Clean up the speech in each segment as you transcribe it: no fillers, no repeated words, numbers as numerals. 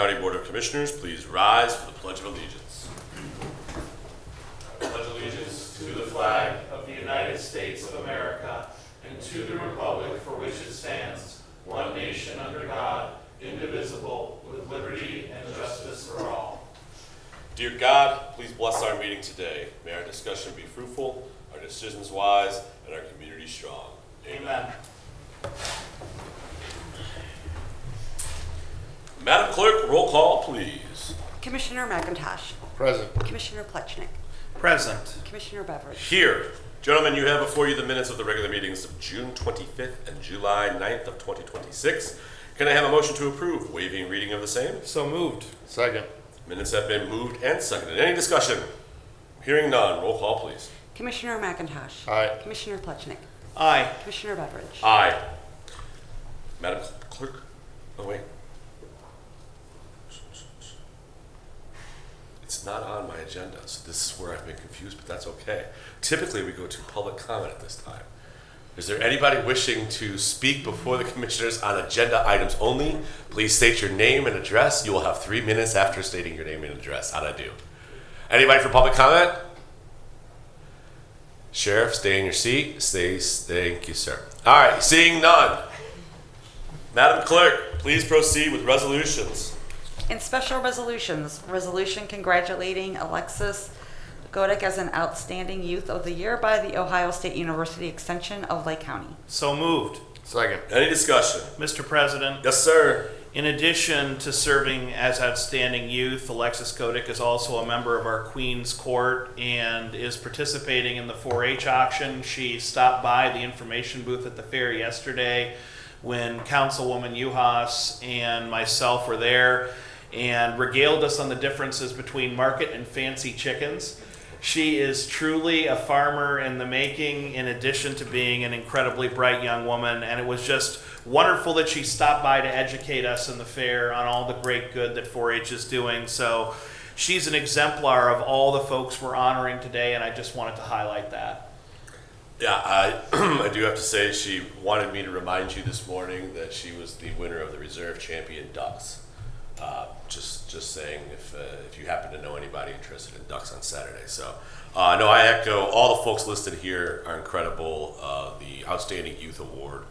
County Board of Commissioners, please rise for the Pledge of Allegiance. I pledge allegiance to the flag of the United States of America and to the republic for which it stands, one nation under God, indivisible, with liberty and justice for all. Dear God, please bless our meeting today. May our discussion be fruitful, our decisions wise, and our community strong. Amen. Madam Clerk, roll call, please. Commissioner McIntosh. Present. Commissioner Plechnik. Present. Commissioner Beveridge. Here. Gentlemen, you have before you the minutes of the regular meetings of June 25th and July 9th of 2026. Can I have a motion to approve, waiving reading of the same? So moved. Second. Minutes have been moved and seconded. Any discussion? Hearing none. Roll call, please. Commissioner McIntosh. Aye. Commissioner Plechnik. Aye. Commissioner Beveridge. Aye. Madam Clerk? Oh, wait. It's not on my agenda, so this is where I've been confused, but that's okay. Typically, we go to public comment at this time. Is there anybody wishing to speak before the commissioners on agenda items only? Please state your name and address. You will have 3 minutes after stating your name and address. How'd I do? Anybody for public comment? Sheriff, stay in your seat. Thank you, sir. All right, seeing none. Madam Clerk, please proceed with resolutions. In special resolutions, resolution congratulating Alexis Godek as an Outstanding Youth of the Year by the Ohio State University Extension of Lake County. So moved. Second. Any discussion? Mr. President, Yes, sir. in addition to serving as Outstanding Youth, Alexis Kodik is also a member of our Queen's Court and is participating in the 4-H auction. She stopped by the information booth at the fair yesterday when Councilwoman Uhas and myself were there and regaled us on the differences between market and fancy chickens. She is truly a farmer in the making, in addition to being an incredibly bright young woman, and it was just wonderful that she stopped by to educate us in the fair on all the great good that 4-H is doing. So she's an exemplar of all the folks we're honoring today, and I just wanted to highlight that. Yeah, I do have to say she wanted me to remind you this morning that she was the winner of the Reserve Champion Ducks. Just saying, if you happen to know anybody interested in ducks on Saturday. So, no, I echo all the folks listed here are incredible. The Outstanding Youth Award,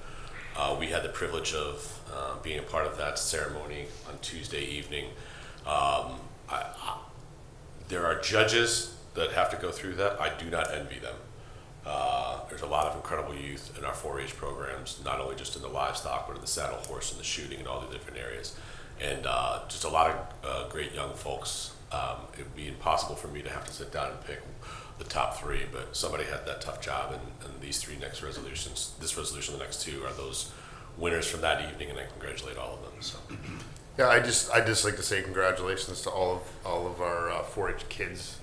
we had the privilege of being a part of that ceremony on Tuesday evening. There are judges that have to go through that. I do not envy them. There's a lot of incredible youth in our 4-H programs, not only just in the livestock, but in the saddle horse and the shooting and all the different areas. And just a lot of great young folks. It would be impossible for me to have to sit down and pick the top 3, but somebody had that tough job, and these 3 next resolutions, this resolution, the next 2, are those winners from that evening, and I congratulate all of them. So, Yeah, I just like to say congratulations to all of our 4-H kids.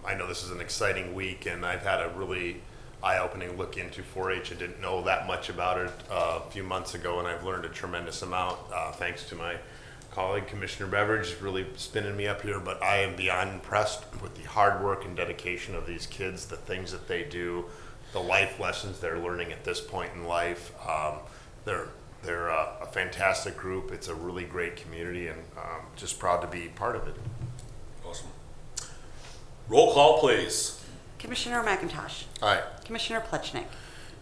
I know this is an exciting week, and I've had a really eye-opening look into 4-H. I didn't know that much about it a few months ago, and I've learned a tremendous amount thanks to my colleague Commissioner Beveridge really spinning me up here, but I am beyond impressed with the hard work and dedication of these kids, the things that they do, the life lessons they're learning at this point in life. They're a fantastic group. It's a really great community, and just proud to be part of it. awesome. Roll call, please. Commissioner McIntosh. Aye. Commissioner Plechnik.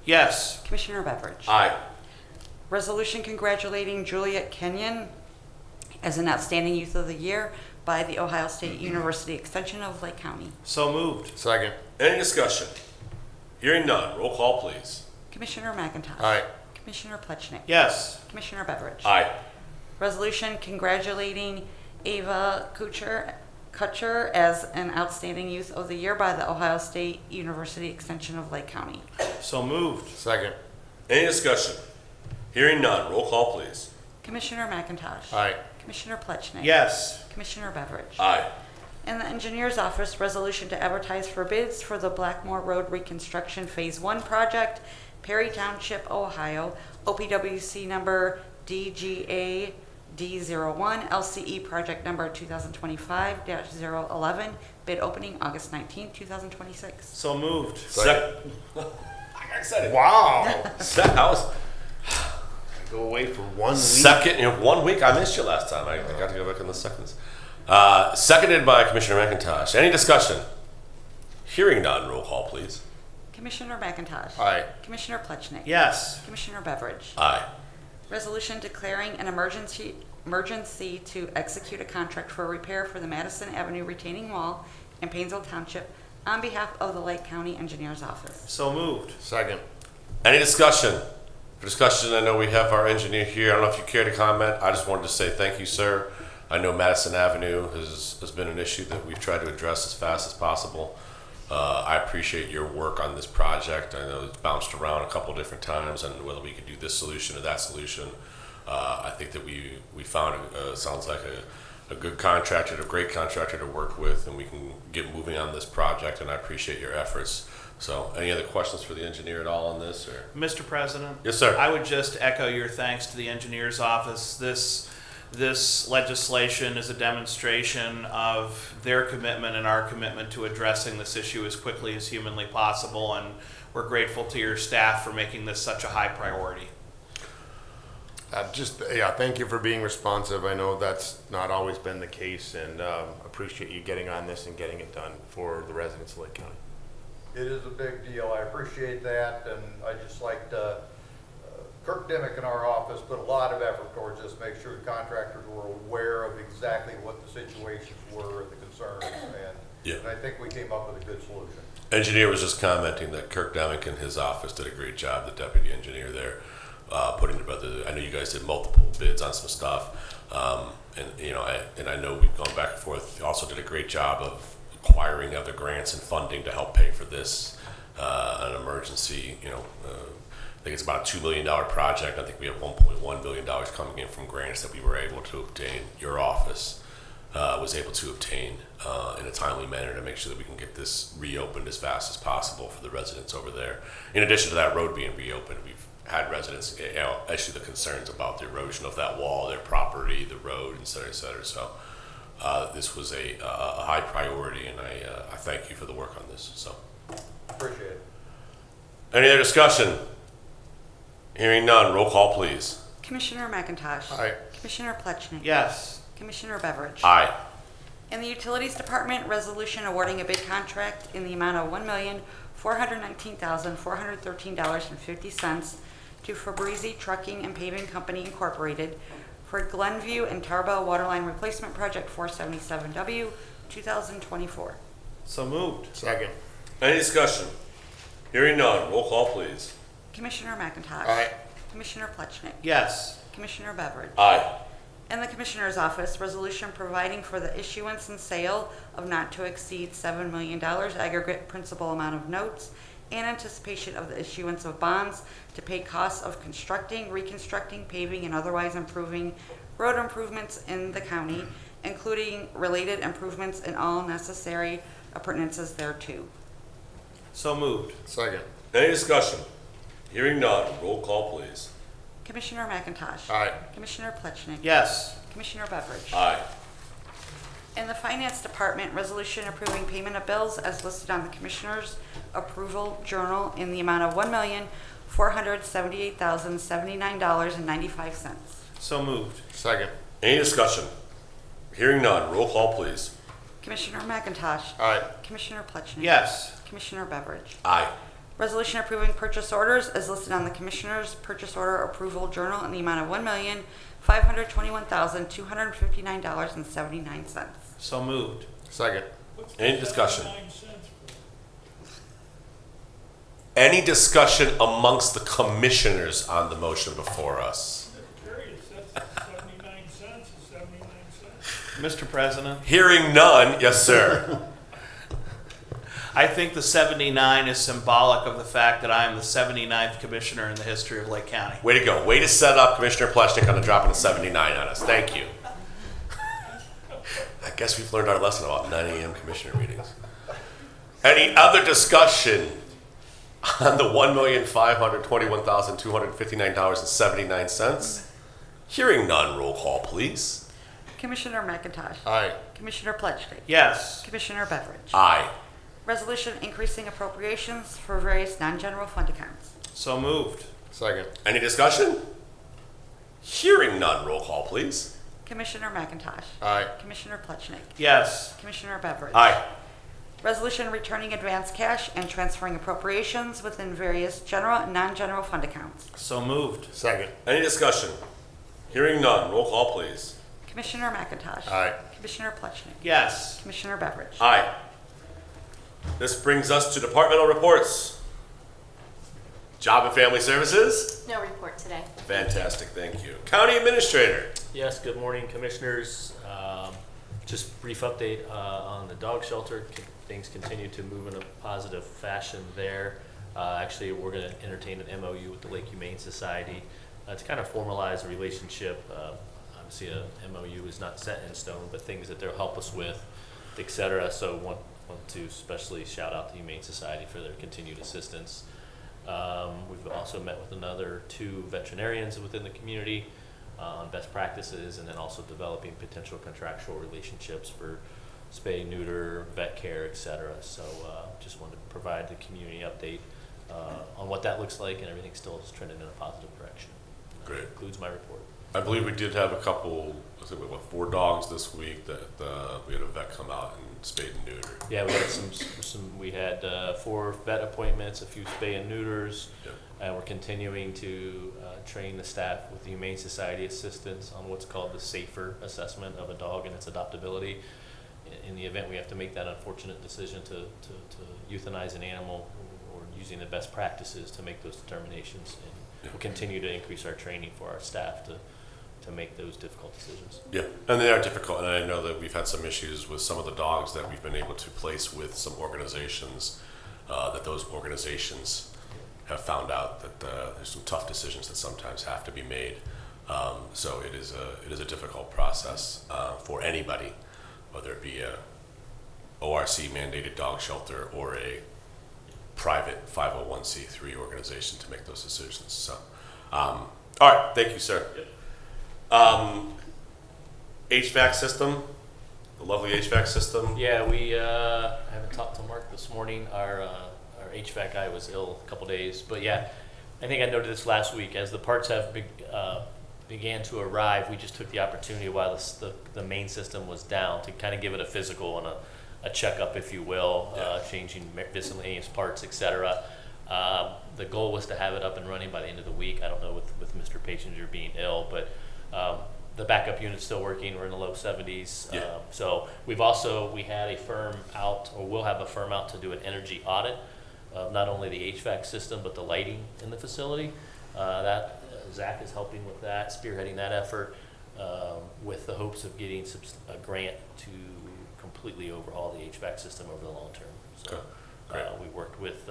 Yes. Commissioner Beveridge. Aye. Resolution congratulating Juliet Kenyon as an Outstanding Youth of the Year by the Ohio State University Extension of Lake County. So moved. Second. Any discussion? Hearing none. Roll call, please. Commissioner McIntosh. Aye. Commissioner Plechnik. Yes. Commissioner Beveridge. Aye. Resolution congratulating Ava Kutcher as an Outstanding Youth of the Year by the Ohio State University Extension of Lake County. So moved. Second. Any discussion? Hearing none. Roll call, please. Commissioner McIntosh. Aye. Commissioner Plechnik. Yes. Commissioner Beveridge. Aye. In the Engineer's Office, resolution to advertise for bids for the Blackmore Road Reconstruction Phase 1 project, Perry Township, Ohio, OPWC number DGA D01, LCE project number 2025-011, bid opening August 19, 2026. So moved. Second. I got excited. Wow. That was Go away for 1 week. Second, 1 week. I missed you last time. I got to go back in the seconds. Seconded by Commissioner McIntosh. Any discussion? Hearing none. Roll call, please. Commissioner McIntosh. Aye. Commissioner Plechnik. Yes. Commissioner Beveridge. Aye. Resolution declaring an emergency to execute a contract for repair for the Madison Avenue retaining wall in Painesville Township on behalf of the Lake County Engineers Office. So moved. Second. Any discussion? For discussion, I know we have our engineer here. I don't know if you care to comment. I just wanted to say thank you, sir. I know Madison Avenue has been an issue that we've tried to address as fast as possible. I appreciate your work on this project. I know it's bounced around a couple different times on whether we could do this solution or that solution. I think that we found sounds like a good contractor, a great contractor to work with, and we can get moving on this project, and I appreciate your efforts. So, any other questions for the engineer at all on this? Or? Mr. President? Yes, sir. I would just echo your thanks to the engineer's office. This legislation is a demonstration of their commitment and our commitment to addressing this issue as quickly as humanly possible, and we're grateful to your staff for making this such a high priority. Thank you for being responsive. I know that's not always been the case, and appreciate you getting on this and getting it done for the residents of Lake County. It is a big deal. I appreciate that, and I just like to, Kirk Dimick in our office put a lot of effort towards this, make sure the contractors were aware of exactly what the situations were and the concerns, and I think we came up with a good solution. Engineer was just commenting that Kirk Demick in his office did a great job, the deputy engineer there, putting together. I know you guys did multiple bids on some stuff, and I know we've gone back and forth. You also did a great job of acquiring other grants and funding to help pay for this, an emergency. I think it's about a $2 million project. I think we have $1.1 billion coming in from grants that we were able to obtain. Your office was able to obtain in a timely manner to make sure that we can get this reopened as fast as possible for the residents over there. In addition to that road being reopened, we've had residents issue the concerns about the erosion of that wall, their property, the road, et cetera, et cetera. So this was a high priority, and I thank you for the work on this. So Appreciate it. any other discussion? Hearing none, roll call, please. Commissioner McIntosh. Aye. Commissioner Plechnik. Yes. Commissioner Beveridge. Aye. In the Utilities Department, resolution awarding a bid contract in the amount of $1,419,413.50 to Fabrizi Trucking and Paving Company Incorporated for Glenview and Tarbell Waterline Replacement Project 477W 2024. So moved. Second. Any discussion? Hearing none, roll call, please. Commissioner McIntosh. Aye. Commissioner Plechnik. Yes. Commissioner Beveridge. Aye. In the Commissioner's Office, resolution providing for the issuance and sale of not to exceed $7 million aggregate principal amount of notes and anticipation of the issuance of bonds to pay costs of constructing, reconstructing, paving, and otherwise improving road improvements in the county, including related improvements and all necessary appurtenances thereto. So moved. Second. Any discussion? Hearing none, roll call, please. Commissioner McIntosh. Aye. Commissioner Plechnik. Yes. Commissioner Beveridge. Aye. In the Finance Department, resolution approving payment of bills as listed on the Commissioner's Approval Journal in the amount of $1,478,079.95. So moved. Second. Any discussion? Hearing none, roll call, please. Commissioner McIntosh. Aye. Commissioner Plechnik. Yes. Commissioner Beveridge. Aye. Resolution approving purchase orders as listed on the Commissioner's Purchase Order Approval Journal in the amount of $1,521,259.79. So moved. Second. Any discussion? Any discussion amongst the commissioners on the motion before us? Mr. President, Hearing none, yes, sir. I think the 79 is symbolic of the fact that I am the 79th commissioner in the history of Lake County. Way to go. Way to set up Commissioner Plechnik on the dropping of 79 on us. Thank you. I guess we've learned our lesson about 9 a.m. commissioner meetings. Any other discussion on the $1,521,259.79? Hearing none, roll call, please. Commissioner McIntosh. Aye. Commissioner Plechnik. Yes. Commissioner Beveridge. Aye. Resolution increasing appropriations for various non-general fund accounts. So moved. Second. Any discussion? Hearing none, roll call, please. Commissioner McIntosh. Aye. Commissioner Plechnik. Yes. Commissioner Beveridge. Aye. Resolution returning advance cash and transferring appropriations within various general and non-general fund accounts. So moved. Second. Any discussion? Hearing none, roll call, please. Commissioner McIntosh. Aye. Commissioner Plechnik. Yes. Commissioner Beveridge. Aye. This brings us to departmental reports. Job and Family Services. No report today. Fantastic, thank you. County Administrator. Yes, good morning, Commissioners. Just brief update on the dog shelter. Things continue to move in a positive fashion there. Actually, we're going to entertain an MOU with the Lake Humane Society to kind of formalize a relationship. Obviously, a MOU is not set in stone, but things that they'll help us with, etc. So want to especially shout out the Humane Society for their continued assistance. We've also met with another 2 veterinarians within the community on best practices, and then also developing potential contractual relationships for spay, neuter, vet care, etc. So just wanted to provide the community update on what that looks like, and everything still is trending in a positive direction. Great. That concludes my report. I believe we did have a couple, I think we had 4 dogs this week that we had a vet come out and spayed and neutered. Yeah, we had we had 4 vet appointments, a few spay and neuters, Yep. and we're continuing to train the staff with the Humane Society assistance on what's called the SAFER assessment of a dog and its adoptability. In the event we have to make that unfortunate decision to euthanize an animal, or using the best practices to make those determinations. And we'll continue to increase our training for our staff to make those difficult decisions. Yeah, and they are difficult, and I know that we've had some issues with some of the dogs that we've been able to place with some organizations, that those organizations have found out that there's some tough decisions that sometimes have to be made. So it is a difficult process for anybody, whether it be a ORC mandated dog shelter or a private 501c3 organization, to make those decisions. So, all right, thank you, sir. HVAC system, the lovely HVAC system. Yeah, we I haven't talked to Mark this morning. Our HVAC guy was ill a couple days, but yeah, I think I noted this last week. As the parts have began to arrive, we just took the opportunity while the main system was down to kind of give it a physical and a checkup, if you will, changing miscellaneous parts, etc. The goal was to have it up and running by the end of the week. I don't know with Mr. Patinger being ill, but the backup unit's still working. We're in the low 70s. Yeah. So we had a firm out, or we'll have a firm out to do an energy audit of not only the HVAC system, but the lighting in the facility. Zach is helping with that, spearheading that effort, with the hopes of getting a grant to completely overhaul the HVAC system over the long term. So we worked with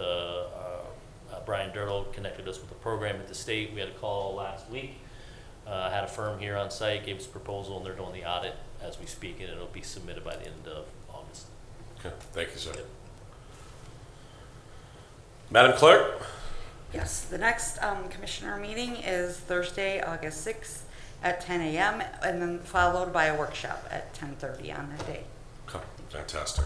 Brian Dirtle, connected us with a program at the state. We had a call last week. Had a firm here on site, gave us a proposal, and they're doing the audit as we speak, and it'll be submitted by the end of August. Okay, thank you, sir. Yep. Madam Clerk. Yes, the next commissioner meeting is Thursday, August 6th at 10 a.m. and then followed by a workshop at 10:30 on that day. Okay, fantastic.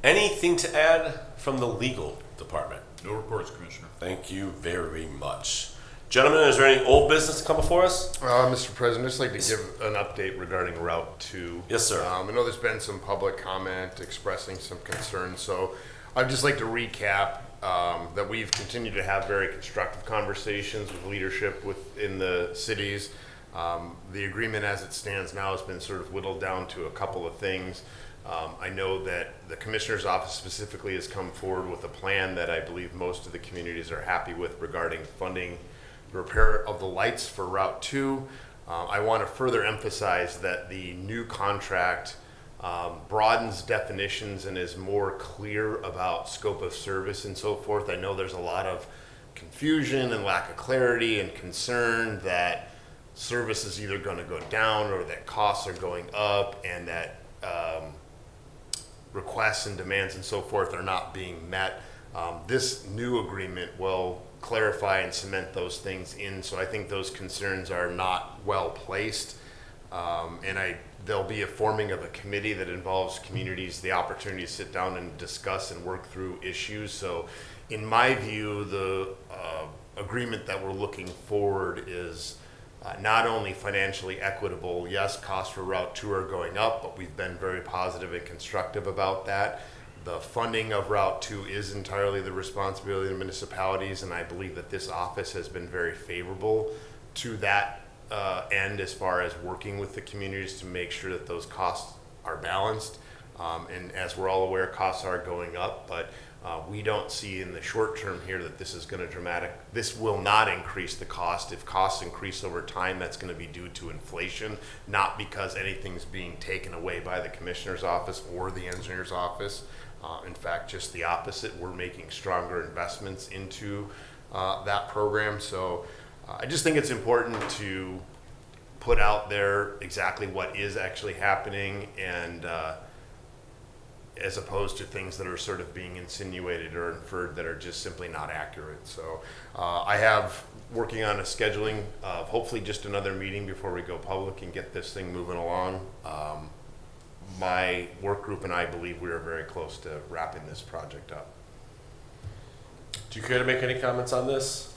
Anything to add from the legal department? No reports, Commissioner. Thank you very much. Gentlemen, is there any old business to come before us? Mr. President, I'd just like to give an update regarding Route 2. Yes, sir. I know there's been some public comment expressing some concern, so I'd just like to recap that we've continued to have very constructive conversations with leadership within the cities. The agreement as it stands now has been sort of whittled down to a couple of things. I know that the Commissioner's Office specifically has come forward with a plan that I believe most of the communities are happy with regarding funding the repair of the lights for Route 2. I want to further emphasize that the new contract broadens definitions and is more clear about scope of service and so forth. I know there's a lot of confusion and lack of clarity and concern that service is either going to go down or that costs are going up, and that requests and demands and so forth are not being met. This new agreement will clarify and cement those things in, so I think those concerns are not well placed. And there'll be a forming of a committee that involves communities, the opportunity to sit down and discuss and work through issues. So in my view, the agreement that we're looking forward is not only financially equitable. Yes, costs for Route 2 are going up, but we've been very positive and constructive about that. The funding of Route 2 is entirely the responsibility of municipalities, and I believe that this office has been very favorable to that end as far as working with the communities to make sure that those costs are balanced. And as we're all aware, costs are going up, but we don't see in the short term here that this is going to this will not increase the cost. If costs increase over time, that's going to be due to inflation, not because anything's being taken away by the commissioner's office or the engineer's office. In fact, just the opposite. We're making stronger investments into that program. So I just think it's important to put out there exactly what is actually happening, and as opposed to things that are sort of being insinuated or inferred that are just simply not accurate. So I have working on a scheduling of hopefully just another meeting before we go public and get this thing moving along. My work group and I believe we are very close to wrapping this project up. Do you care to make any comments on this?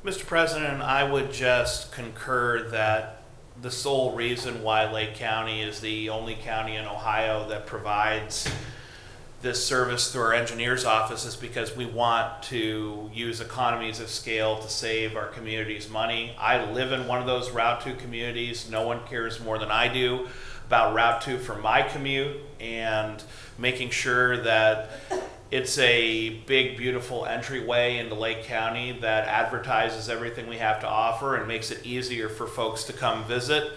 Mr. President, I would just concur that the sole reason why Lake County is the only county in Ohio that provides this service through our engineer's office is because we want to use economies of scale to save our communities money. I live in one of those Route 2 communities. No one cares more than I do about Route 2 for my commute, and making sure that it's a big, beautiful entryway into Lake County that advertises everything we have to offer and makes it easier for folks to come visit.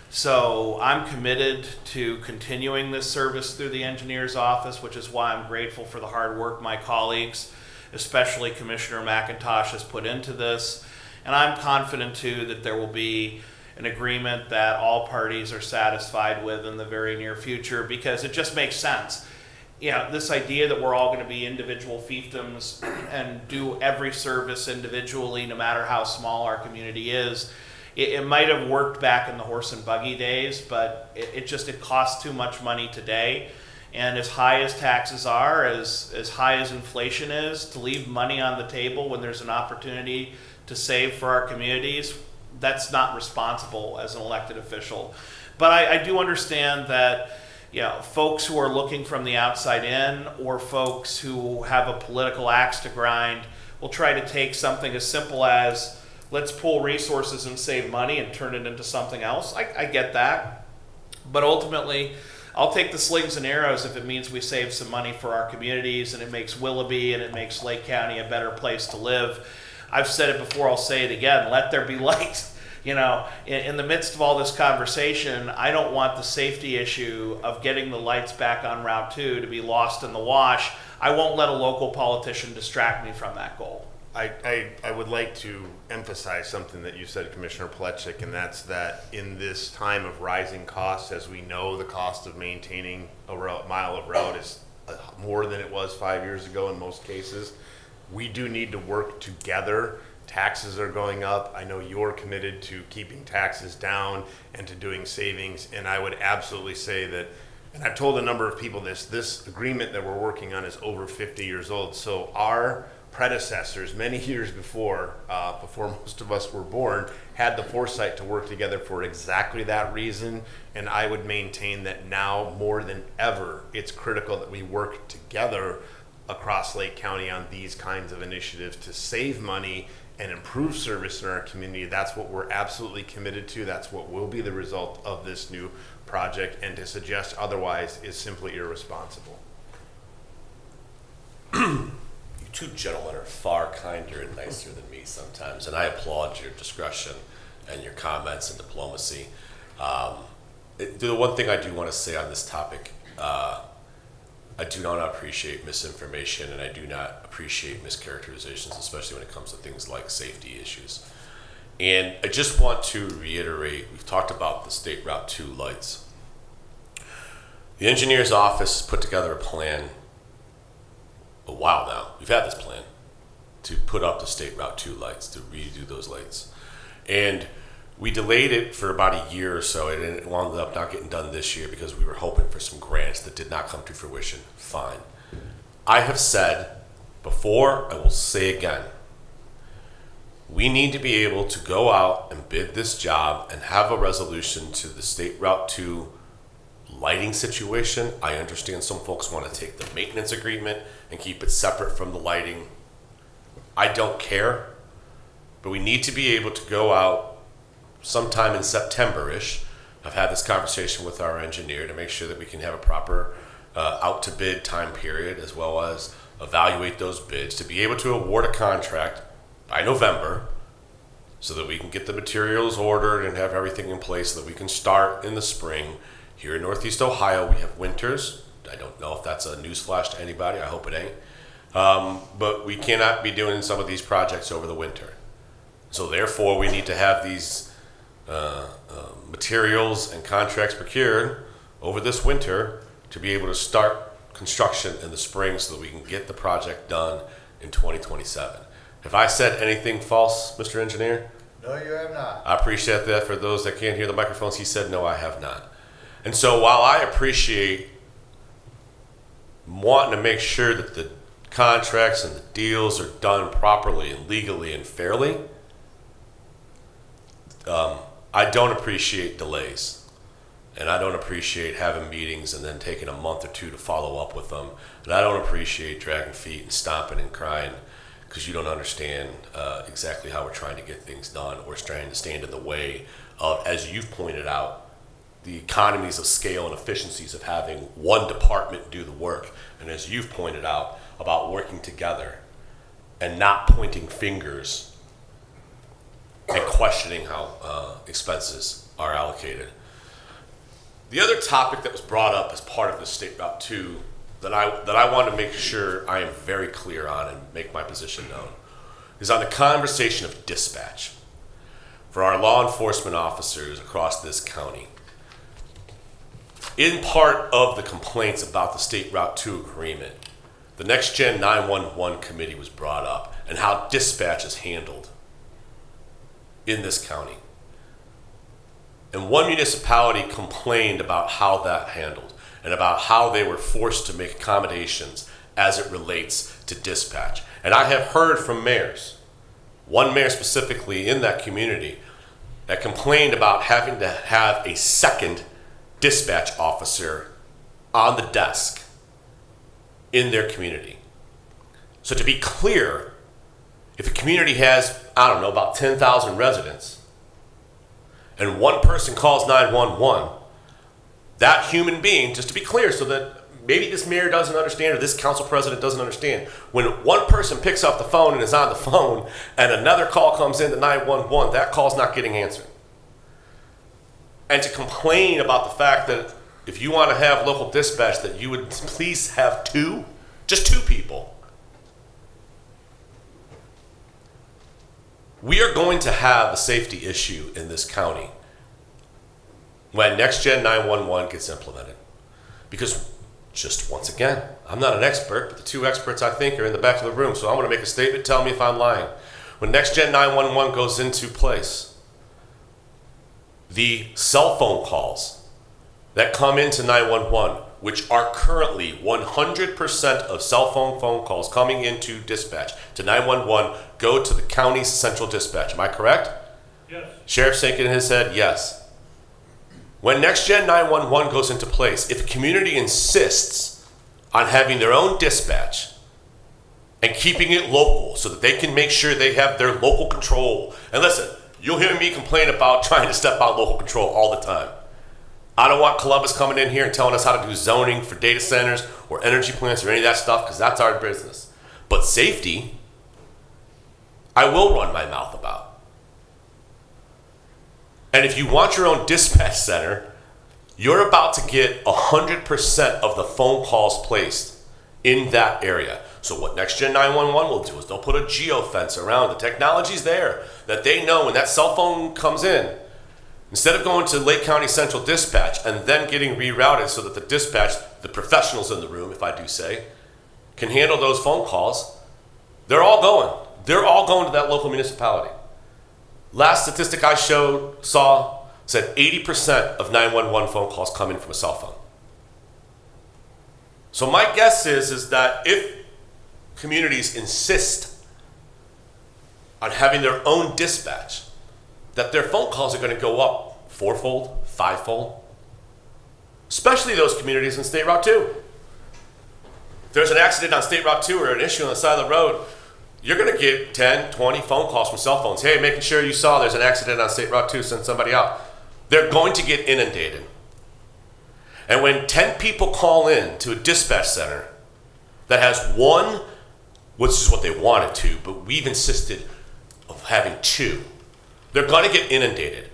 So I'm committed to continuing this service through the engineer's office, which is why I'm grateful for the hard work my colleagues, especially Commissioner McIntosh, has put into this. And I'm confident too that there will be an agreement that all parties are satisfied with in the very near future, because it just makes sense. You know, this idea that we're all going to be individual fiefdoms and do every service individually, no matter how small our community is, it might have worked back in the horse and buggy days, but it costs too much money today. And as high as taxes are, as high as inflation is, to leave money on the table when there's an opportunity to save for our communities, that's not responsible as an elected official. But I do understand that, you know, folks who are looking from the outside in, or folks who have a political axe to grind, will try to take something as simple as, let's pool resources and save money, and turn it into something else. I get that. But ultimately, I'll take the slings and arrows if it means we save some money for our communities, and it makes Willoughby and it makes Lake County a better place to live. I've said it before, I'll say it again, let there be light. You know, in the midst of all this conversation, I don't want the safety issue of getting the lights back on Route 2 to be lost in the wash. I won't let a local politician distract me from that goal. I would like to emphasize something that you said, Commissioner Plechik, and that's that in this time of rising costs, as we know, the cost of maintaining a mile of road is more than it was 5 years ago in most cases. We do need to work together. Taxes are going up. I know you're committed to keeping taxes down and to doing savings, and I would absolutely say that, and I've told a number of people this agreement that we're working on is over 50 years old. So our predecessors, many years before most of us were born, had the foresight to work together for exactly that reason. And I would maintain that now more than ever, it's critical that we work together across Lake County on these kinds of initiatives to save money and improve service in our community. That's what we're absolutely committed to. That's what will be the result of this new project, and to suggest otherwise is simply irresponsible. You two gentlemen are far kinder and nicer than me sometimes, and I applaud your discretion and your comments and diplomacy. The one thing I do want to say on this topic, I do not appreciate misinformation, and I do not appreciate mischaracterizations, especially when it comes to things like safety issues. And I just want to reiterate, we've talked about the State Route 2 lights. The engineer's office put together a plan a while now. We've had this plan to put up the State Route 2 lights, to redo those lights. And we delayed it for about a year or so, and it wound up not getting done this year because we were hoping for some grants that did not come to fruition. Fine. I have said before, I will say again, We need to be able to go out and bid this job and have a resolution to the State Route 2 lighting situation. I understand some folks want to take the maintenance agreement and keep it separate from the lighting. I don't care, but we need to be able to go out sometime in September-ish. I've had this conversation with our engineer to make sure that we can have a proper out to bid time period, as well as evaluate those bids to be able to award a contract by November so that we can get the materials ordered and have everything in place so that we can start in the spring. Here in Northeast Ohio, we have winters. I don't know if that's a newsflash to anybody. I hope it ain't. But we cannot be doing some of these projects over the winter. So therefore, we need to have these materials and contracts procured over this winter to be able to start construction in the spring so that we can get the project done in 2027. Have I said anything false, Mr. Engineer? No, you have not. I appreciate that. For those that can't hear the microphones, he said, no, I have not. And so while I appreciate wanting to make sure that the contracts and the deals are done properly and legally and fairly, I don't appreciate delays. And I don't appreciate having meetings and then taking a month or two to follow up with them. And I don't appreciate dragging feet and stomping and crying because you don't understand exactly how we're trying to get things done or trying to stand in the way of, as you've pointed out, the economies of scale and efficiencies of having one department do the work. And as you've pointed out, about working together and not pointing fingers and questioning how expenses are allocated. The other topic that was brought up as part of the State Route 2 that I want to make sure I am very clear on and make my position known is on the conversation of dispatch for our law enforcement officers across this county. In part of the complaints about the State Route 2 agreement, the Next Gen 911 committee was brought up and how dispatch is handled in this county. And one municipality complained about how that handled and about how they were forced to make accommodations as it relates to dispatch. And I have heard from mayors, one mayor specifically in that community, that complained about having to have a second dispatch officer on the desk in their community. So to be clear, if a community has, I don't know, about 10,000 residents, and one person calls 911, that human being, just to be clear, so that maybe this mayor doesn't understand or this council president doesn't understand, when one person picks up the phone and is on the phone and another call comes in to 911, that call's not getting answered. And to complain about the fact that if you want to have local dispatch, that you would please have just two people. We are going to have a safety issue in this county when Next Gen 911 gets implemented. Because, just once again, I'm not an expert, but the two experts I think are in the back of the room, so I'm going to make a statement, tell me if I'm lying. When Next Gen 911 goes into place, the cell phone calls that come into 911, which are currently 100% of cell phone calls coming into dispatch to 911, go to the county's central dispatch. Am I correct? Yes. Sheriff shaking his head, yes. When Next Gen 911 goes into place, if a community insists on having their own dispatch and keeping it local so that they can make sure they have their local control, and listen, you'll hear me complain about trying to step out local control all the time. I don't want Columbus coming in here and telling us how to do zoning for data centers or energy plants or any of that stuff, because that's our business. But safety, I will run my mouth about. And if you want your own dispatch center, you're about to get 100% of the phone calls placed in that area. So what Next Gen 911 will do is they'll put a geofence around. The technology's there that they know when that cell phone comes in, instead of going to Lake County Central Dispatch and then getting rerouted so that the dispatch, the professionals in the room, if I do say, can handle those phone calls, they're all going to that local municipality. Last statistic I saw said 80% of 911 phone calls come in from a cell phone. So my guess is that if communities insist on having their own dispatch, that their phone calls are going to go up fourfold, fivefold, especially those communities in State Route 2. If there's an accident on State Route 2 or an issue on the side of the road, you're going to get 10, 20 phone calls from cell phones. Hey, making sure you saw there's an accident on State Route 2, send somebody out. They're going to get inundated. And when 10 people call in to a dispatch center that has one, which is what they wanted to, but we've insisted of having two, they're going to get inundated.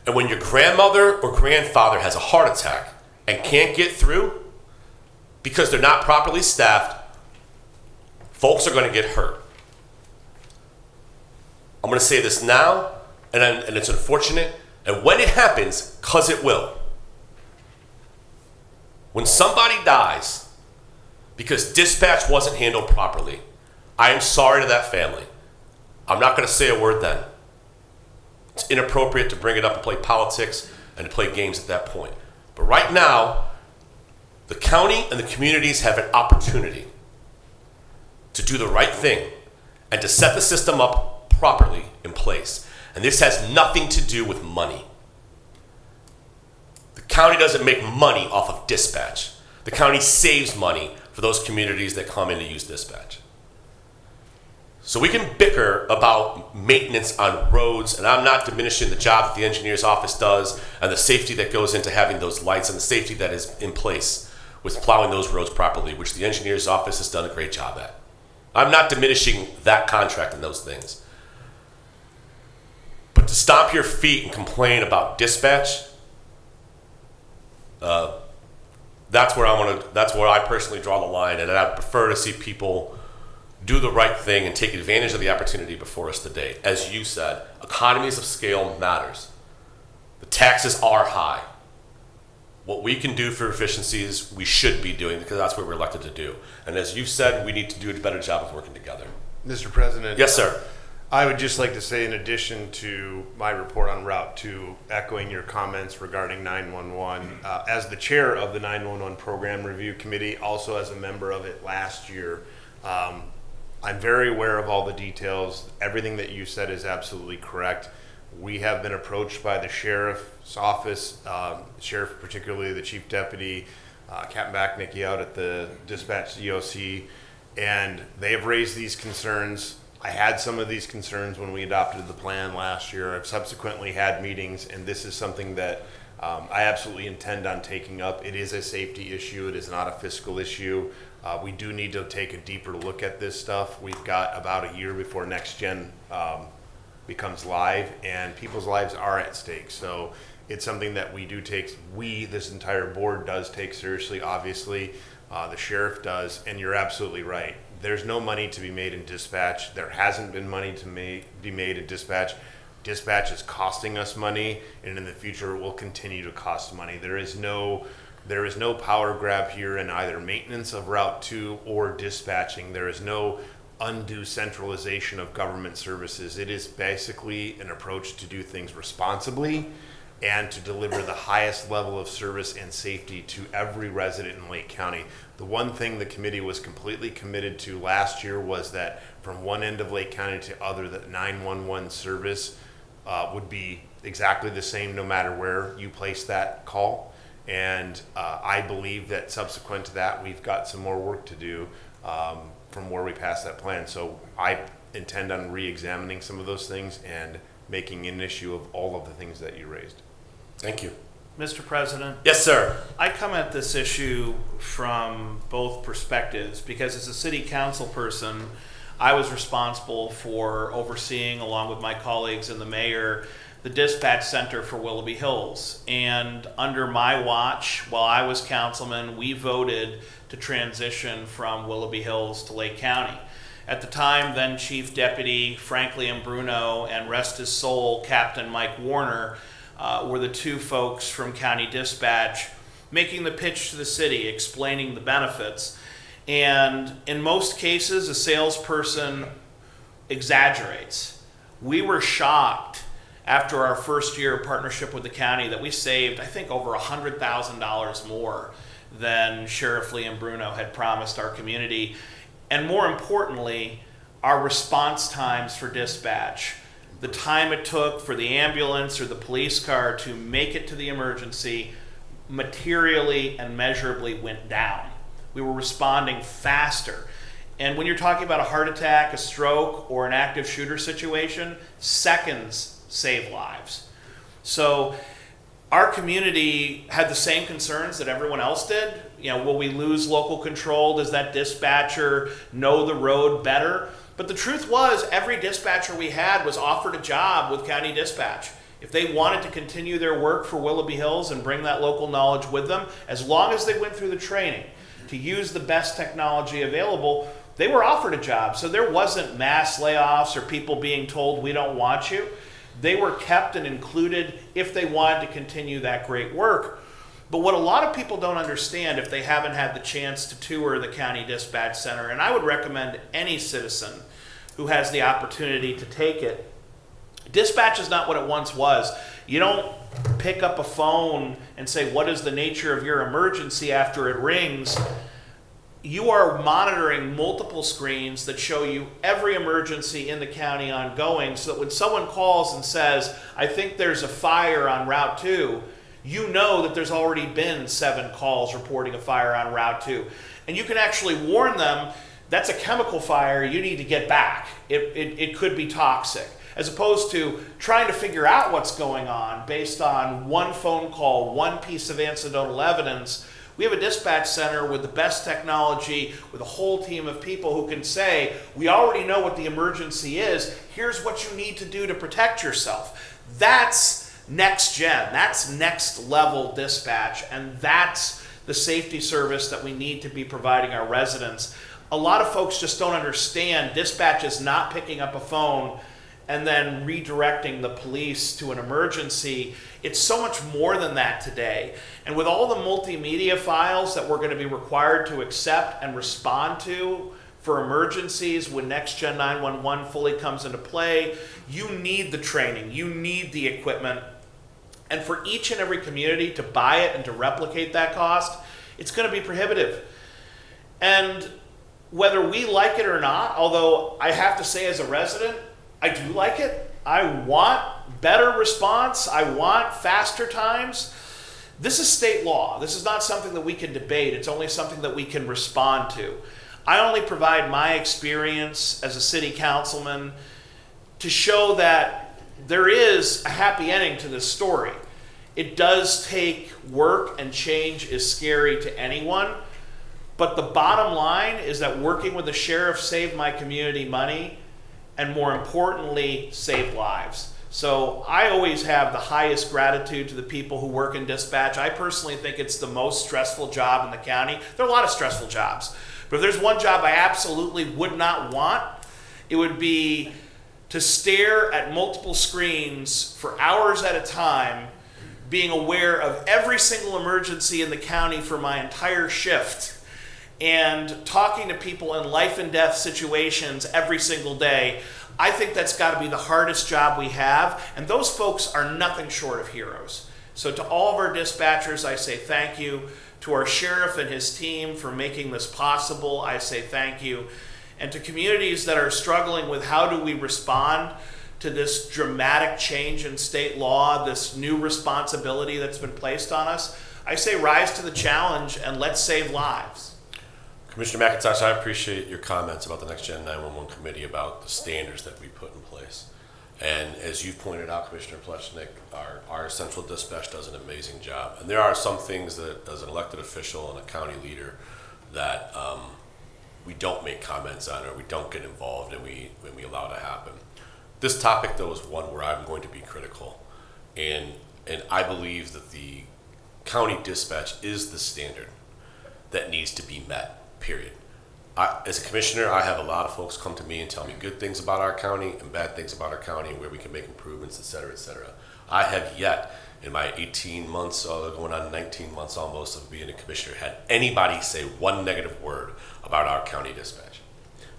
And when your grandmother or grandfather has a heart attack and can't get through because they're not properly staffed, folks are going to get hurt. I'm going to say this now, and it's unfortunate, and when it happens, because it will, when somebody dies because dispatch wasn't handled properly, I am sorry to that family. I'm not going to say a word then. It's inappropriate to bring it up and play politics and to play games at that point. But right now, the county and the communities have an opportunity to do the right thing and to set the system up properly in place. And this has nothing to do with money. The county doesn't make money off of dispatch. The county saves money for those communities that come in to use dispatch. So we can bicker about maintenance on roads, and I'm not diminishing the job that the engineer's office does and the safety that goes into having those lights and the safety that is in place with plowing those roads properly, which the engineer's office has done a great job at. I'm not diminishing that contract and those things. But to stomp your feet and complain about dispatch, that's where I personally draw the line, and I prefer to see people do the right thing and take advantage of the opportunity before us today. As you said, economies of scale matters. The taxes are high. What we can do for efficiencies, we should be doing because that's what we're elected to do. And as you said, we need to do a better job of working together. Mr. President. Yes, sir. I would just like to say, in addition to my report on Route 2, echoing your comments regarding 911, as the chair of the 911 Program Review Committee, also as a member of it last year, I'm very aware of all the details. Everything that you said is absolutely correct. We have been approached by the sheriff's office, sheriff, particularly the chief deputy, Captain Backnicky out at the dispatch DOC, and they have raised these concerns. I had some of these concerns when we adopted the plan last year. I've subsequently had meetings, and this is something that I absolutely intend on taking up. It is a safety issue. It is not a fiscal issue. We do need to take a deeper look at this stuff. We've got about a year before next gen becomes live, and people's lives are at stake. So it's something that we do take, this entire board does take seriously, obviously. The sheriff does, and you're absolutely right. There's no money to be made in dispatch. There hasn't been money to be made in dispatch. Dispatch is costing us money, and in the future it will continue to cost money. There is no power grab here in either maintenance of Route 2 or dispatching. There is no undue centralization of government services. It is basically an approach to do things responsibly and to deliver the highest level of service and safety to every resident in Lake County. The one thing the committee was completely committed to last year was that from one end of Lake County to other, that 911 service would be exactly the same no matter where you place that call. And I believe that subsequent to that, we've got some more work to do from where we passed that plan. So I intend on re-examining some of those things and making an issue of all of the things that you raised. Thank you. Mr. President, Yes, sir. I come at this issue from both perspectives because as a city council person, I was responsible for overseeing, along with my colleagues and the mayor, the dispatch center for Willoughby Hills. And under my watch, while I was councilman, we voted to transition from Willoughby Hills to Lake County. At the time, then Chief Deputy Franklin Bruno and rest his soul, Captain Mike Warner, were the two folks from County Dispatch making the pitch to the city, explaining the benefits. And in most cases, a salesperson exaggerates. We were shocked after our first year of partnership with the county that we saved, I think, over $100,000 more than Sheriff Liam Bruno had promised our community. And more importantly, our response times for dispatch, the time it took for the ambulance or the police car to make it to the emergency, materially and measurably went down. We were responding faster. And when you're talking about a heart attack, a stroke, or an active shooter situation, seconds save lives. So our community had the same concerns that everyone else did. You know, will we lose local control? Does that dispatcher know the road better? But the truth was, every dispatcher we had was offered a job with County Dispatch. If they wanted to continue their work for Willoughby Hills and bring that local knowledge with them, as long as they went through the training to use the best technology available, they were offered a job. So there wasn't mass layoffs or people being told, we don't want you. They were kept and included if they wanted to continue that great work. But what a lot of people don't understand if they haven't had the chance to tour the County Dispatch Center, and I would recommend any citizen who has the opportunity to take it, dispatch is not what it once was. You don't pick up a phone and say, what is the nature of your emergency after it rings? You are monitoring multiple screens that show you every emergency in the county ongoing, so that when someone calls and says, I think there's a fire on Route 2, you know that there's already been 7 calls reporting a fire on Route 2. And you can actually warn them, that's a chemical fire, you need to get back. It could be toxic. As opposed to trying to figure out what's going on based on one phone call, one piece of anecdotal evidence. We have a dispatch center with the best technology, with a whole team of people who can say, we already know what the emergency is, here's what you need to do to protect yourself. That's next gen, that's next level dispatch, and that's the safety service that we need to be providing our residents. A lot of folks just don't understand dispatch is not picking up a phone and then redirecting the police to an emergency. It's so much more than that today. And with all the multimedia files that we're going to be required to accept and respond to for emergencies when Next Gen 911 fully comes into play, you need the training, you need the equipment. And for each and every community to buy it and to replicate that cost, it's going to be prohibitive. And whether we like it or not, although I have to say as a resident, I do like it. I want better response. I want faster times. This is state law. This is not something that we can debate. It's only something that we can respond to. I only provide my experience as a city councilman to show that there is a happy ending to this story. It does take work, and change is scary to anyone. But the bottom line is that working with the sheriff saved my community money, and more importantly, saved lives. So I always have the highest gratitude to the people who work in dispatch. I personally think it's the most stressful job in the county. There are a lot of stressful jobs, but if there's one job I absolutely would not want, it would be to stare at multiple screens for hours at a time, being aware of every single emergency in the county for my entire shift, and talking to people in life and death situations every single day. I think that's got to be the hardest job we have, and those folks are nothing short of heroes. So to all of our dispatchers, I say thank you. To our sheriff and his team for making this possible, I say thank you. And to communities that are struggling with how do we respond to this dramatic change in state law, this new responsibility that's been placed on us, I say rise to the challenge and let's save lives. Commissioner McIntosh, I appreciate your comments about the Next Gen 911 Committee, about the standards that we put in place. And as you pointed out, Commissioner Pleshnik, our central dispatch does an amazing job. And there are some things that, as an elected official and a county leader, that we don't make comments on, or we don't get involved, and we allow to happen. This topic, though, is one where I'm going to be critical. And I believe that the county dispatch is the standard that needs to be met. Period. As a commissioner, I have a lot of folks come to me and tell me good things about our county and bad things about our county and where we can make improvements, et cetera, et cetera. I have yet, in my 18 months, going on 19 months almost of being a commissioner, had anybody say one negative word about our county dispatch.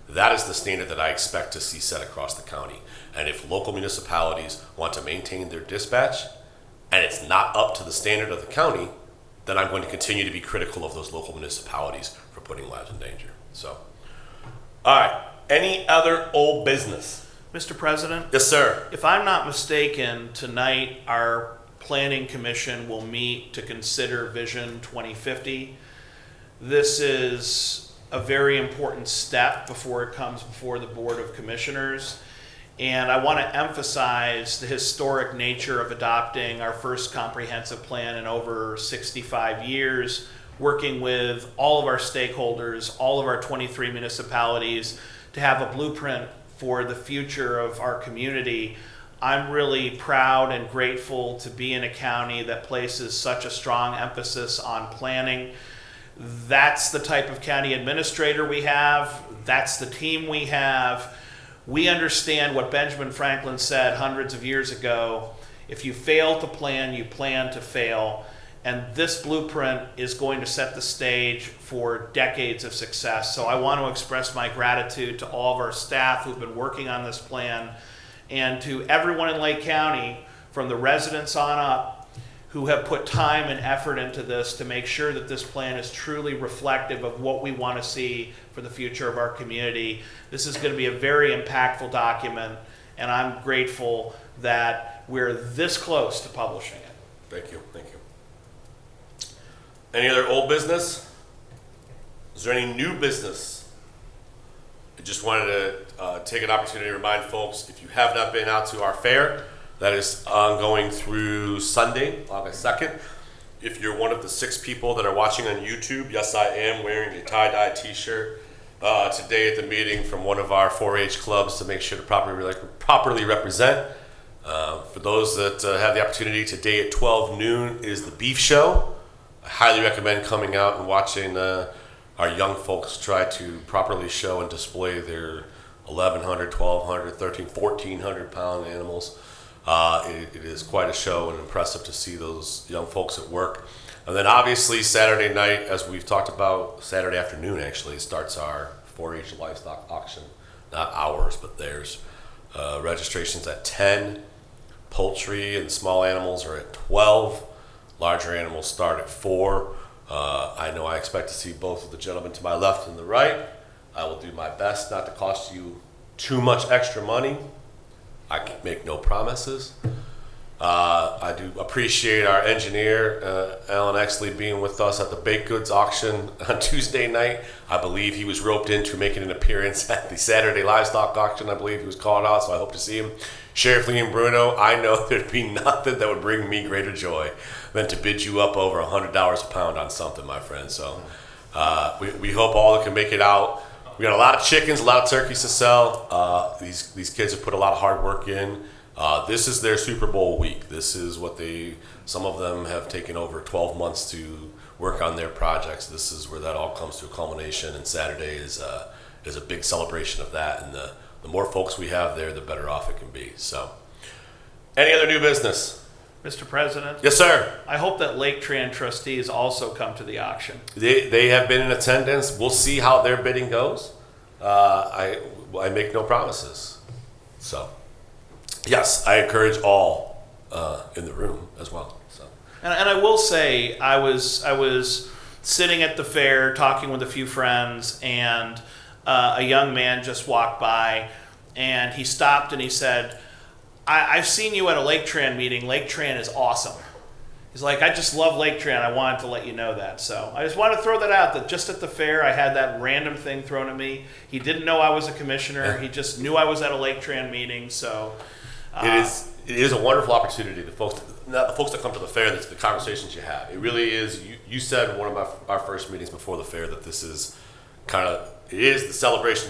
That is the standard that I expect to see set across the county. And if local municipalities want to maintain their dispatch, and it's not up to the standard of the county, then I'm going to continue to be critical of those local municipalities for putting lives in danger. So, all right. Any other old business? Mr. President, Yes, sir. if I'm not mistaken, tonight our Planning Commission will meet to consider Vision 2050. This is a very important step before it comes before the Board of Commissioners. And I want to emphasize the historic nature of adopting our first comprehensive plan in over 65 years, working with all of our stakeholders, all of our 23 municipalities to have a blueprint for the future of our community. I'm really proud and grateful to be in a county that places such a strong emphasis on planning. That's the type of county administrator we have. That's the team we have. We understand what Benjamin Franklin said hundreds of years ago. If you fail to plan, you plan to fail. And this blueprint is going to set the stage for decades of success. So I want to express my gratitude to all of our staff who've been working on this plan, and to everyone in Lake County, from the residents on up, who have put time and effort into this to make sure that this plan is truly reflective of what we want to see for the future of our community. This is going to be a very impactful document, and I'm grateful that we're this close to publishing it. Thank you. Thank you. Any other old business? Is there any new business? I just wanted to take an opportunity to remind folks, if you have not been out to our fair, that is ongoing through Sunday, August 2nd. If you're one of the 6 people that are watching on YouTube, yes, I am wearing a tie-dye t-shirt today at the meeting from one of our 4-H clubs to make sure to properly represent. For those that have the opportunity, today at 12 noon is the beef show. I highly recommend coming out and watching our young folks try to properly show and display their 1,100, 1,200, 13, 1,400 pound animals. It is quite a show and impressive to see those young folks at work. And then obviously Saturday night, as we've talked about, Saturday afternoon actually starts our 4-H livestock auction. Not ours, but theirs. Registration's at 10. Poultry and small animals are at 12. Larger animals start at 4. I know I expect to see both of the gentlemen to my left and the right. I will do my best not to cost you too much extra money. I can make no promises. I do appreciate our engineer, Alan Exley, being with us at the baked goods auction on Tuesday night. I believe he was roped into making an appearance at the Saturday livestock auction. I believe he was called out, so I hope to see him. Sheriff Lee and Bruno, I know there'd be nothing that would bring me greater joy than to bid you up over $100 a pound on something, my friend. So we hope all that can make it out. We got a lot of chickens, a lot of turkeys to sell. These kids have put a lot of hard work in. This is their Super Bowl week. This is what some of them have taken over 12 months to work on their projects. This is where that all comes to a culmination, and Saturday is a big celebration of that. And the more folks we have there, the better off it can be. So, any other new business? Mr. President? Yes, sir. I hope that Lake Tran trustees also come to the auction. They have been in attendance. We'll see how their bidding goes. I make no promises. So, yes, I encourage all in the room as well. So, And I will say, I was sitting at the fair talking with a few friends, and a young man just walked by, and he stopped and he said, I've seen you at a Lake Tran meeting. Lake Tran is awesome. He's like, I just love Lake Tran. I wanted to let you know that. So I just wanted to throw that out, that just at the fair, I had that random thing thrown at me. He didn't know I was a commissioner. He just knew I was at a Lake Tran meeting. So it is a wonderful opportunity. The folks that come to the fair, that's the conversations you have. It really is. You said in one of our first meetings before the fair that this is it is the celebration